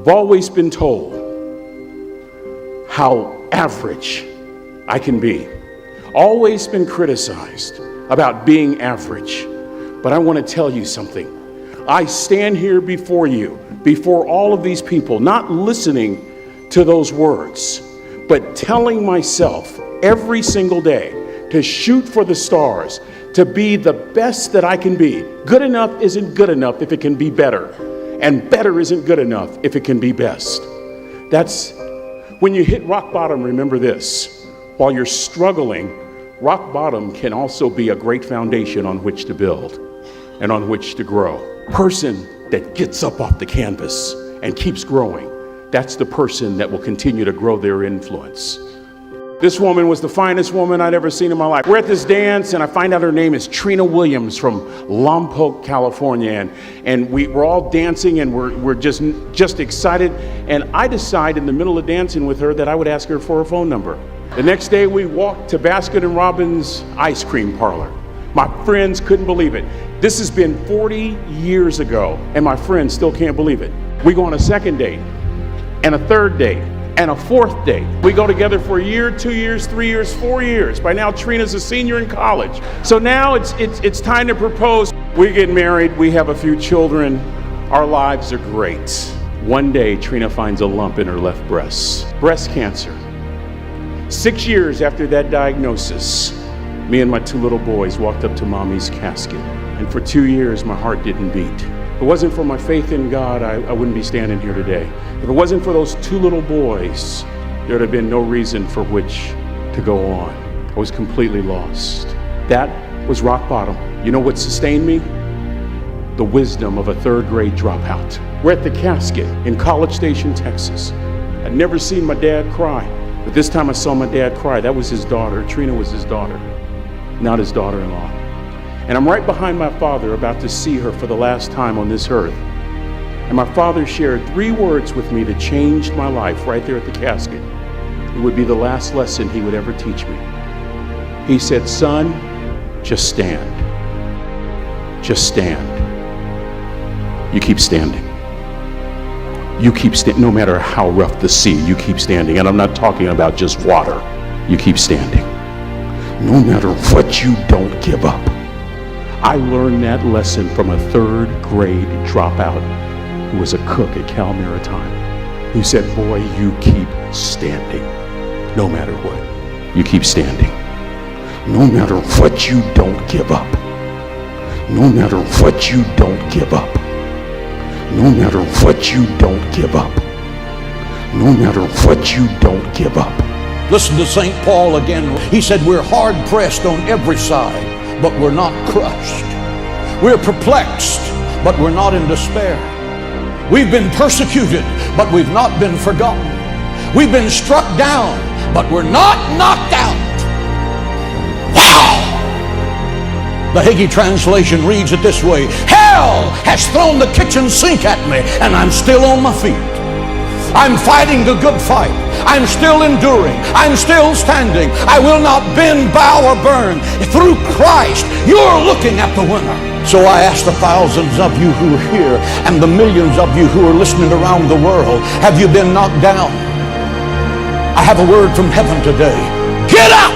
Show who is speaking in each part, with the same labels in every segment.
Speaker 1: I've always been told how average I can be. Always been criticized about being average. But I want to tell you something. I stand here before you, before all of these people, not listening to those words, but telling myself every single day to shoot for the stars, to be the best that I can be. Good enough isn't good enough if it can be better. And better isn't good enough if it can be best. That's when you hit rock bottom, remember this. While you're struggling, rock bottom can also be a great foundation on which to build and on which to grow. Person that gets up off the canvas and keeps growing, that's the person that will continue to grow their influence. This woman was the finest woman I'd ever seen in my life. We're at this dance and I find out her name is Trina Williams from Lompoc, California. And we're all dancing and we're just excited. And I decide in the middle of dancing with her that I would ask her for her phone number. The next day we walked to Baskin & Robbins ice cream parlor. My friends couldn't believe it. This has been 40 years ago and my friends still can't believe it. We go on a second date and a third date and a fourth date. We go together for a year, 2 years, 3 years, 4 years. By now, Trina's a senior in college. So now it's time to propose. We get married, we have a few children. Our lives are great. One day, Trina finds a lump in her left breast. Breast cancer. 6 years after that diagnosis, me and my 2 little boys walked up to mommy's casket. And for 2 years, my heart didn't beat. If it wasn't for my faith in God, I wouldn't be standing here today. If it wasn't for those 2 little boys, there would have been no reason for which to go on. I was completely lost. That was rock bottom. You know what sustained me? The wisdom of a 3rd grade dropout. We're at the casket in College Station, Texas. I'd never seen my dad cry, but this time I saw my dad cry. That was his daughter. Trina was his daughter, not his daughter-in-law. And I'm right behind my father, about to see her for the last time on this earth. And my father shared 3 words with me that changed my life right there at the casket. It would be the last lesson he would ever teach me. He said, "Son, just stand. Just stand. You keep standing. You keep standing, no matter how rough the sea, you keep standing." And I'm not talking about just water. You keep standing. No matter what, you don't give up. I learned that lesson from a 3rd grade dropout who was a cook at Cal Maritime, who said, "Boy, you keep standing. No matter what, you keep standing. No matter what, you don't give up. No matter what, you don't give up. No matter what, you don't give up. No matter what, you don't give up."
Speaker 2: Listen to St. Paul again. He said, "We're hard pressed on every side, but we're not crushed. We're perplexed, but we're not in despair. We've been persecuted, but we've not been forgotten. We've been struck down, but we're not knocked out." Wow! The Hagee translation reads it this way: "Hell has thrown the kitchen sink at me, and I'm still on my feet. I'm fighting the good fight. I'm still enduring. I'm still standing. I will not bend, bow, or burn. Through Christ, you're looking at the winner." So I ask the thousands of you who are here and the millions of you who are listening around the world, have you been knocked down? I have a word from heaven today. Get up!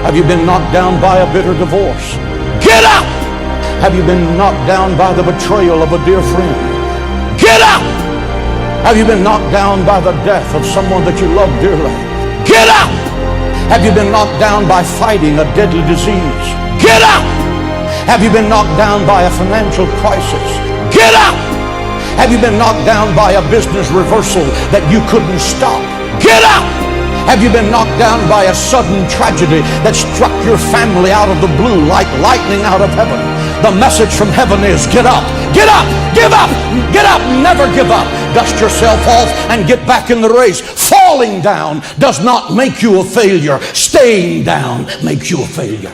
Speaker 2: Have you been knocked down by a bitter divorce? Get up! Have you been knocked down by the betrayal of a dear friend? Get up! Have you been knocked down by the death of someone that you love dearly? Get up! Have you been knocked down by fighting a deadly disease? Get up! Have you been knocked down by a financial crisis? Get up! Have you been knocked down by a business reversal that you couldn't stop? Get up! Have you been knocked down by a sudden tragedy that struck your family out of the blue like lightning out of heaven? The message from heaven is, get up, get up, give up, get up, never give up. Dust yourself off and get back in the race. Falling down does not make you a failure. Staying down makes you a failure.